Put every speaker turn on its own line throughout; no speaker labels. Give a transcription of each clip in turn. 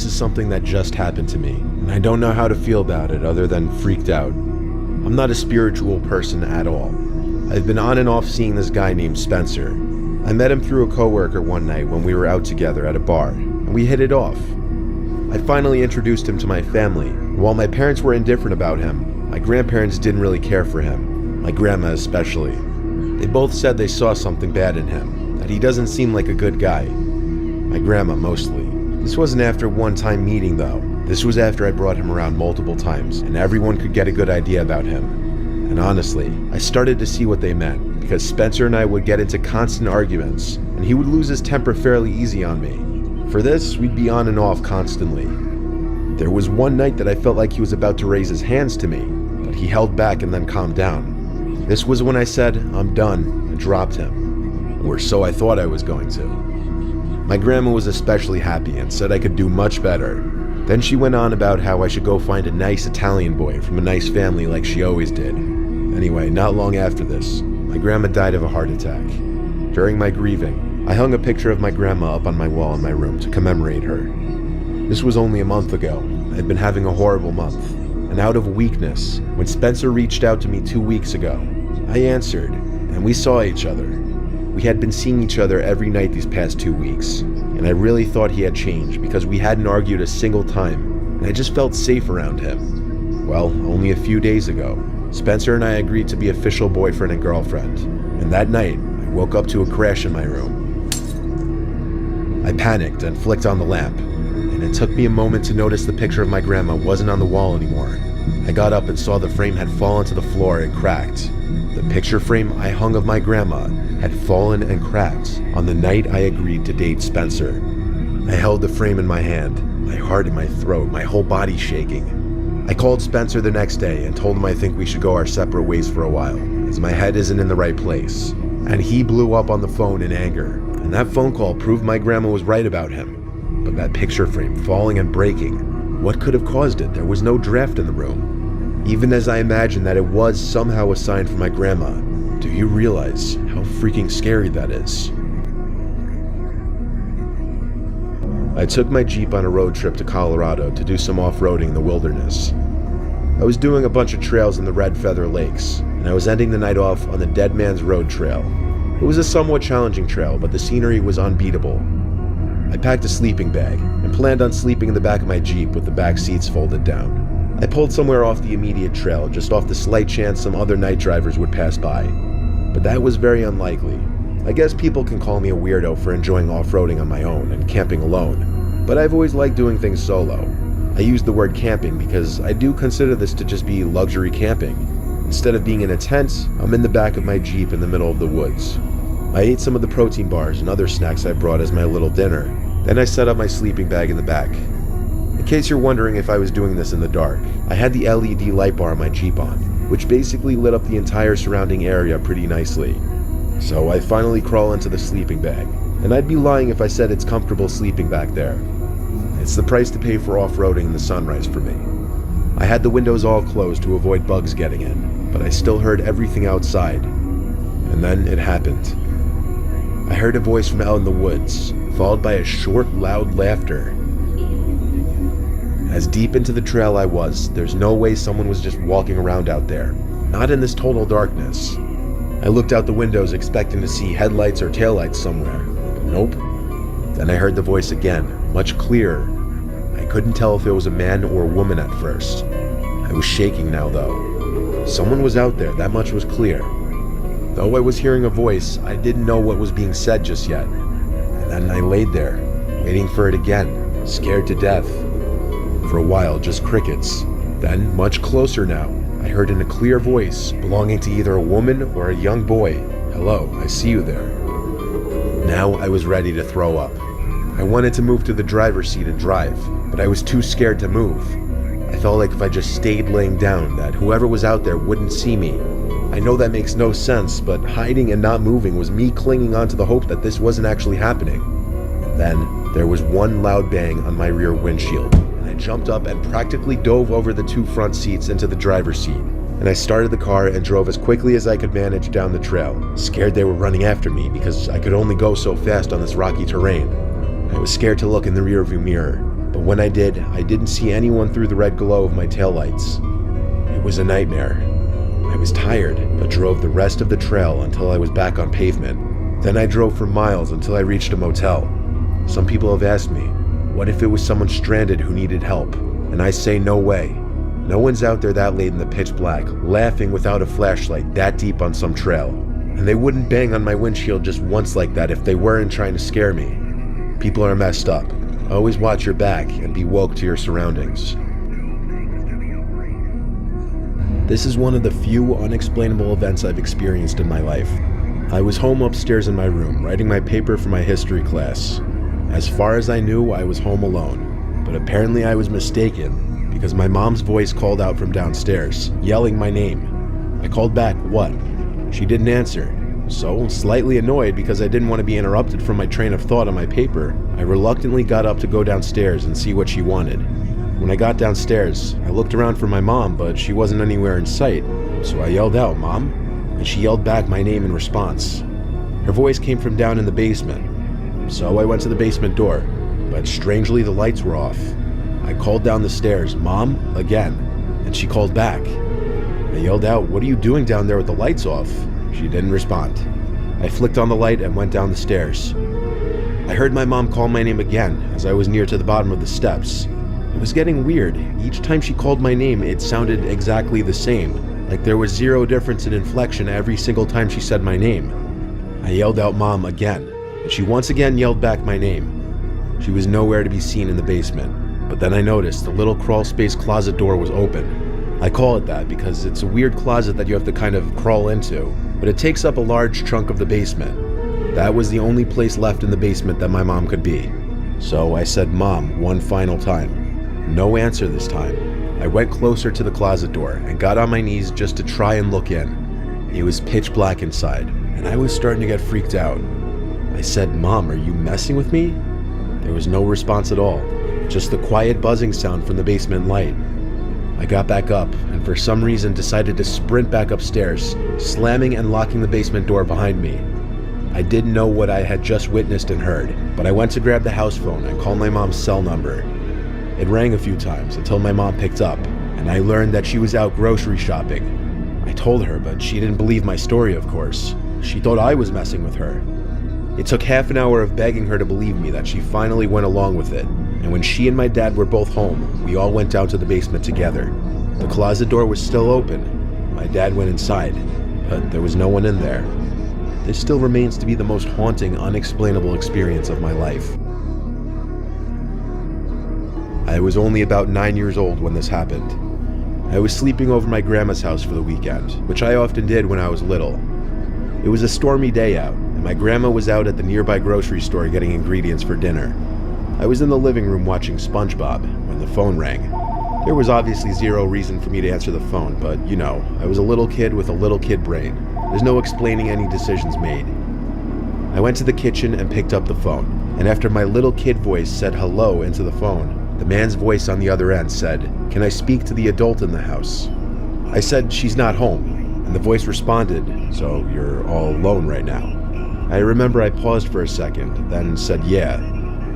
is something that just happened to me, and I don't know how to feel about it other than freaked out. I'm not a spiritual person at all. I've been on and off seeing this guy named Spencer. I met him through a coworker one night when we were out together at a bar, and we hit it off. I finally introduced him to my family, and while my parents were indifferent about him, my grandparents didn't really care for him, my grandma especially. They both said they saw something bad in him, that he doesn't seem like a good guy. My grandma mostly. This wasn't after one-time meeting though. This was after I brought him around multiple times, and everyone could get a good idea about him. And honestly, I started to see what they meant, because Spencer and I would get into constant arguments, and he would lose his temper fairly easy on me. For this, we'd be on and off constantly. There was one night that I felt like he was about to raise his hands to me, but he held back and then calmed down. This was when I said, "I'm done," and dropped him. Or so I thought I was going to. My grandma was especially happy and said I could do much better. Then she went on about how I should go find a nice Italian boy from a nice family like she always did. Anyway, not long after this, my grandma died of a heart attack. During my grieving, I hung a picture of my grandma up on my wall in my room to commemorate her. This was only a month ago. I'd been having a horrible month, and out of weakness, when Spencer reached out to me 2 weeks ago, I answered, and we saw each other. We had been seeing each other every night these past 2 weeks, and I really thought he had changed because we hadn't argued a single time, and I just felt safe around him. Well, only a few days ago, Spencer and I agreed to be official boyfriend and girlfriend, and that night, I woke up to a crash in my room. I panicked and flicked on the lamp, and it took me a moment to notice the picture of my grandma wasn't on the wall anymore. I got up and saw the frame had fallen to the floor and cracked. The picture frame I hung of my grandma had fallen and cracked on the night I agreed to date Spencer. I held the frame in my hand, my heart in my throat, my whole body shaking. I called Spencer the next day and told him I think we should go our separate ways for a while, as my head isn't in the right place. And he blew up on the phone in anger, and that phone call proved my grandma was right about him. But that picture frame falling and breaking, what could have caused it? There was no draft in the room. Even as I imagined that it was somehow a sign from my grandma, do you realize how freaking scary that is? I took my Jeep on a road trip to Colorado to do some off-roading in the wilderness. I was doing a bunch of trails in the Red Feather Lakes, and I was ending the night off on the Dead Man's Road Trail. It was a somewhat challenging trail, but the scenery was unbeatable. I packed a sleeping bag and planned on sleeping in the back of my Jeep with the back seats folded down. I pulled somewhere off the immediate trail, just off the slight chance some other night drivers would pass by. But that was very unlikely. I guess people can call me a weirdo for enjoying off-roading on my own and camping alone, but I've always liked doing things solo. I use the word camping because I do consider this to just be luxury camping. Instead of being in a tent, I'm in the back of my Jeep in the middle of the woods. I ate some of the protein bars and other snacks I brought as my little dinner. Then I set up my sleeping bag in the back. In case you're wondering if I was doing this in the dark, I had the LED light bar on my Jeep on, which basically lit up the entire surrounding area pretty nicely. So I finally crawl into the sleeping bag, and I'd be lying if I said it's comfortable sleeping back there. It's the price to pay for off-roading in the sunrise for me. I had the windows all closed to avoid bugs getting in, but I still heard everything outside. And then it happened. I heard a voice from out in the woods, followed by a short, loud laughter. As deep into the trail I was, there's no way someone was just walking around out there. Not in this total darkness. I looked out the windows expecting to see headlights or taillights somewhere, but nope. Then I heard the voice again, much clearer. I couldn't tell if it was a man or a woman at first. I was shaking now though. Someone was out there, that much was clear. Though I was hearing a voice, I didn't know what was being said just yet. And then I laid there, waiting for it again, scared to death. For a while, just crickets. Then, much closer now, I heard in a clear voice, belonging to either a woman or a young boy, "Hello, I see you there." Now I was ready to throw up. I wanted to move to the driver's seat and drive, but I was too scared to move. I felt like if I just stayed laying down, that whoever was out there wouldn't see me. I know that makes no sense, but hiding and not moving was me clinging on to the hope that this wasn't actually happening. Then, there was one loud bang on my rear windshield. I jumped up and practically dove over the 2 front seats into the driver's seat, and I started the car and drove as quickly as I could manage down the trail, scared they were running after me because I could only go so fast on this rocky terrain. I was scared to look in the rearview mirror. But when I did, I didn't see anyone through the red glow of my taillights. It was a nightmare. I was tired, but drove the rest of the trail until I was back on pavement. Then I drove for miles until I reached a motel. Some people have asked me, what if it was someone stranded who needed help? And I say no way. No one's out there that late in the pitch black, laughing without a flashlight that deep on some trail. And they wouldn't bang on my windshield just once like that if they weren't trying to scare me. People are messed up. Always watch your back and be woke to your surroundings. This is one of the few unexplainable events I've experienced in my life. I was home upstairs in my room, writing my paper for my history class. As far as I knew, I was home alone. But apparently I was mistaken, because my mom's voice called out from downstairs, yelling my name. I called back, "What?" She didn't answer. So, slightly annoyed because I didn't want to be interrupted from my train of thought on my paper, I reluctantly got up to go downstairs and see what she wanted. When I got downstairs, I looked around for my mom, but she wasn't anywhere in sight. So I yelled out, "Mom?" And she yelled back my name in response. Her voice came from down in the basement. So I went to the basement door, but strangely the lights were off. I called down the stairs, "Mom?" again, and she called back. I yelled out, "What are you doing down there with the lights off?" She didn't respond. I flicked on the light and went down the stairs. I heard my mom call my name again as I was near to the bottom of the steps. It was getting weird. Each time she called my name, it sounded exactly the same, like there was zero difference in inflection every single time she said my name. I yelled out, "Mom," again, and she once again yelled back my name. She was nowhere to be seen in the basement, but then I noticed the little crawl space closet door was open. I call it that because it's a weird closet that you have to kind of crawl into, but it takes up a large chunk of the basement. That was the only place left in the basement that my mom could be. So I said, "Mom," one final time. No answer this time. I went closer to the closet door and got on my knees just to try and look in. It was pitch black inside, and I was starting to get freaked out. I said, "Mom, are you messing with me?" There was no response at all, just the quiet buzzing sound from the basement light. I got back up and for some reason decided to sprint back upstairs, slamming and locking the basement door behind me. I didn't know what I had just witnessed and heard, but I went to grab the house phone and call my mom's cell number. It rang a few times until my mom picked up, and I learned that she was out grocery shopping. I told her, but she didn't believe my story, of course. She thought I was messing with her. It took half an hour of begging her to believe me that she finally went along with it, and when she and my dad were both home, we all went down to the basement together. The closet door was still open. My dad went inside, but there was no one in there. This still remains to be the most haunting, unexplainable experience of my life. I was only about 9 years old when this happened. I was sleeping over my grandma's house for the weekend, which I often did when I was little. It was a stormy day out, and my grandma was out at the nearby grocery store getting ingredients for dinner. I was in the living room watching SpongeBob when the phone rang. There was obviously zero reason for me to answer the phone, but you know, I was a little kid with a little kid brain. There's no explaining any decisions made. I went to the kitchen and picked up the phone, and after my little kid voice said hello into the phone, the man's voice on the other end said, "Can I speak to the adult in the house?" I said, "She's not home," and the voice responded, "So you're all alone right now?" I remember I paused for a second, then said, "Yeah."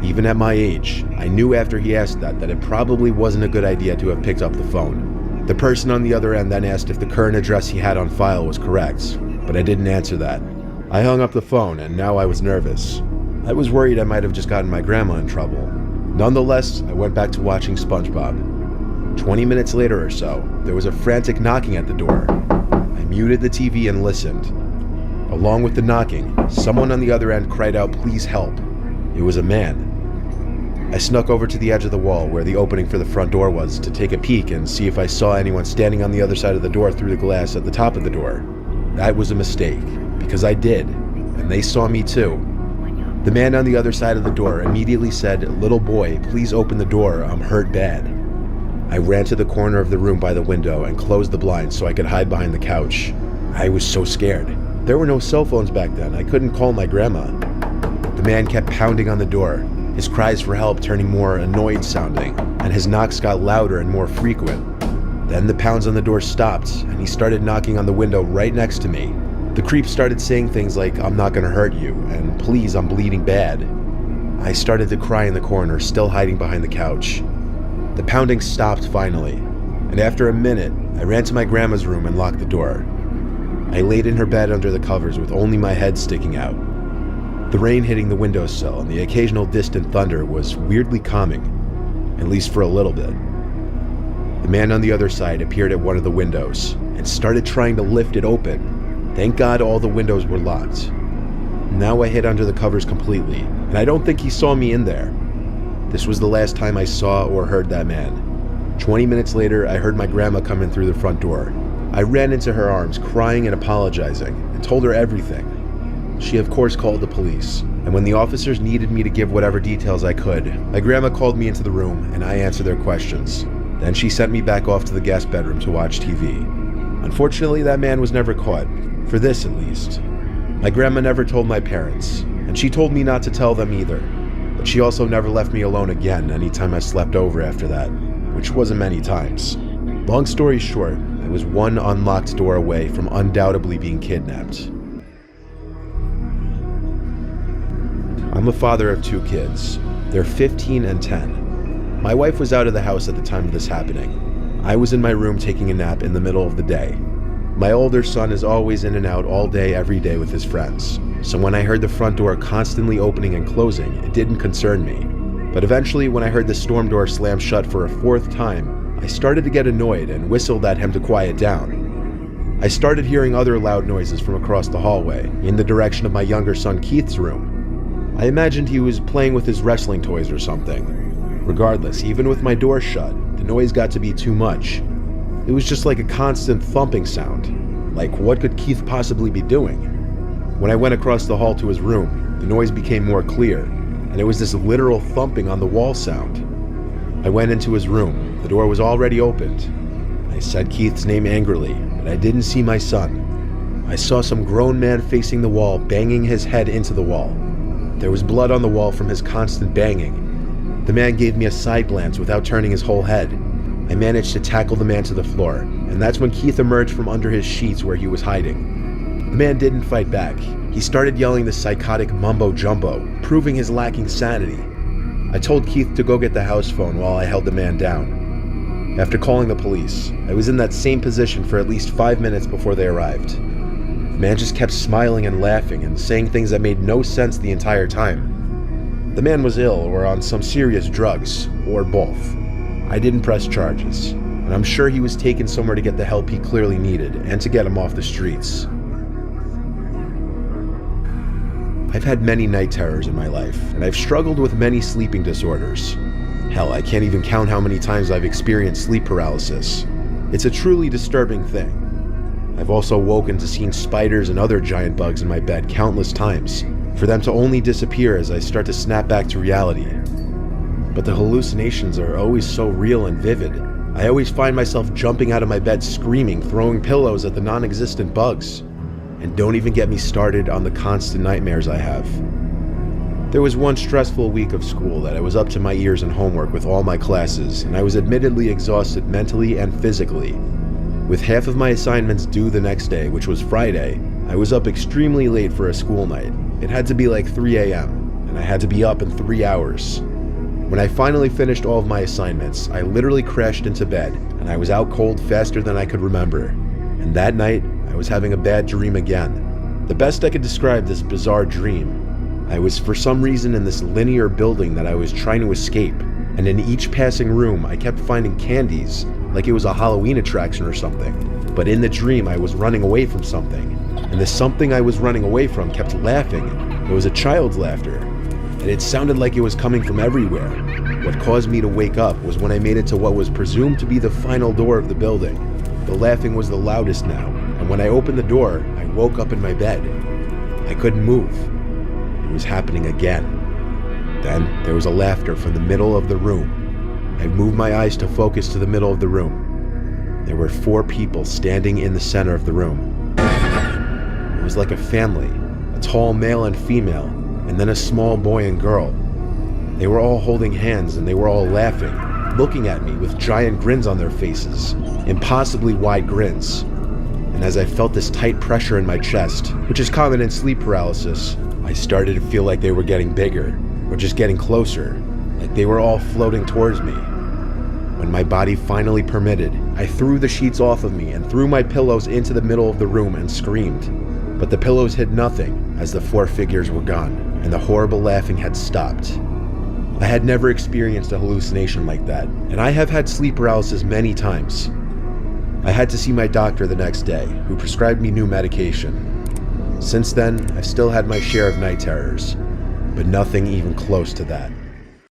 Even at my age, I knew after he asked that it probably wasn't a good idea to have picked up the phone. The person on the other end then asked if the current address he had on file was correct, but I didn't answer that. I hung up the phone, and now I was nervous. I was worried I might have just gotten my grandma in trouble. Nonetheless, I went back to watching SpongeBob. 20 minutes later or so, there was a frantic knocking at the door. I muted the TV and listened. Along with the knocking, someone on the other end cried out, "Please help." It was a man. I snuck over to the edge of the wall where the opening for the front door was to take a peek and see if I saw anyone standing on the other side of the door through the glass at the top of the door. That was a mistake, because I did, and they saw me too. The man on the other side of the door immediately said, "Little boy, please open the door, I'm hurt bad." I ran to the corner of the room by the window and closed the blinds so I could hide behind the couch. I was so scared. There were no cell phones back then. I couldn't call my grandma. The man kept pounding on the door, his cries for help turning more annoyed sounding, and his knocks got louder and more frequent. Then the pounds on the door stopped, and he started knocking on the window right next to me. The creep started saying things like, "I'm not gonna hurt you," and "Please, I'm bleeding bad." I started to cry in the corner, still hiding behind the couch. The pounding stopped finally, and after a minute, I ran to my grandma's room and locked the door. I laid in her bed under the covers with only my head sticking out. The rain hitting the windowsill and the occasional distant thunder was weirdly calming, at least for a little bit. The man on the other side appeared at one of the windows and started trying to lift it open. Thank God all the windows were locked. Now I hid under the covers completely, and I don't think he saw me in there. This was the last time I saw or heard that man. 20 minutes later, I heard my grandma come in through the front door. I ran into her arms, crying and apologizing, and told her everything. She of course called the police, and when the officers needed me to give whatever details I could, my grandma called me into the room and I answered their questions. Then she sent me back off to the guest bedroom to watch TV. Unfortunately, that man was never caught, for this at least. My grandma never told my parents, and she told me not to tell them either, but she also never left me alone again anytime I slept over after that, which wasn't many times. Long story short, I was one unlocked door away from undoubtedly being kidnapped. I'm a father of 2 kids. They're 15 and 10. My wife was out of the house at the time of this happening. I was in my room taking a nap in the middle of the day. My older son is always in and out all day, every day with his friends. So when I heard the front door constantly opening and closing, it didn't concern me. But eventually, when I heard the storm door slam shut for a 4th time, I started to get annoyed and whistled at him to quiet down. I started hearing other loud noises from across the hallway, in the direction of my younger son Keith's room. I imagined he was playing with his wrestling toys or something. Regardless, even with my door shut, the noise got to be too much. It was just like a constant thumping sound. Like, what could Keith possibly be doing? When I went across the hall to his room, the noise became more clear, and it was this literal thumping on the wall sound. I went into his room. The door was already opened. I said Keith's name angrily, but I didn't see my son. I saw some grown man facing the wall, banging his head into the wall. There was blood on the wall from his constant banging. The man gave me a side glance without turning his whole head. I managed to tackle the man to the floor, and that's when Keith emerged from under his sheets where he was hiding. The man didn't fight back. He started yelling this psychotic mumbo-jumbo, proving his lacking sanity. I told Keith to go get the house phone while I held the man down. After calling the police, I was in that same position for at least 5 minutes before they arrived. The man just kept smiling and laughing and saying things that made no sense the entire time. The man was ill or on some serious drugs, or both. I didn't press charges, and I'm sure he was taken somewhere to get the help he clearly needed and to get him off the streets. I've had many night terrors in my life, and I've struggled with many sleeping disorders. Hell, I can't even count how many times I've experienced sleep paralysis. It's a truly disturbing thing. I've also woken to seeing spiders and other giant bugs in my bed countless times, for them to only disappear as I start to snap back to reality. But the hallucinations are always so real and vivid. I always find myself jumping out of my bed screaming, throwing pillows at the non-existent bugs. And don't even get me started on the constant nightmares I have. There was one stressful week of school that I was up to my ears in homework with all my classes, and I was admittedly exhausted mentally and physically. With half of my assignments due the next day, which was Friday, I was up extremely late for a school night. It had to be like 3 a.m., and I had to be up in 3 hours. When I finally finished all of my assignments, I literally crashed into bed, and I was out cold faster than I could remember. And that night, I was having a bad dream again. The best I could describe this bizarre dream, I was for some reason in this linear building that I was trying to escape, and in each passing room I kept finding candies, like it was a Halloween attraction or something. But in the dream I was running away from something, and the something I was running away from kept laughing. It was a child's laughter, and it sounded like it was coming from everywhere. What caused me to wake up was when I made it to what was presumed to be the final door of the building. The laughing was the loudest now, and when I opened the door, I woke up in my bed. I couldn't move. It was happening again. Then there was a laughter from the middle of the room. I moved my eyes to focus to the middle of the room. There were 4 people standing in the center of the room. It was like a family, a tall male and female, and then a small boy and girl. They were all holding hands and they were all laughing, looking at me with giant grins on their faces, impossibly wide grins. And as I felt this tight pressure in my chest, which is common in sleep paralysis, I started to feel like they were getting bigger. were just getting closer, like they were all floating towards me. When my body finally permitted, I threw the sheets off of me and threw my pillows into the middle of the room and screamed. But the pillows hid nothing, as the 4 figures were gone, and the horrible laughing had stopped. I had never experienced a hallucination like that, and I have had sleep paralysis many times. I had to see my doctor the next day, who prescribed me new medication. Since then, I've still had my share of night terrors, but nothing even close to that.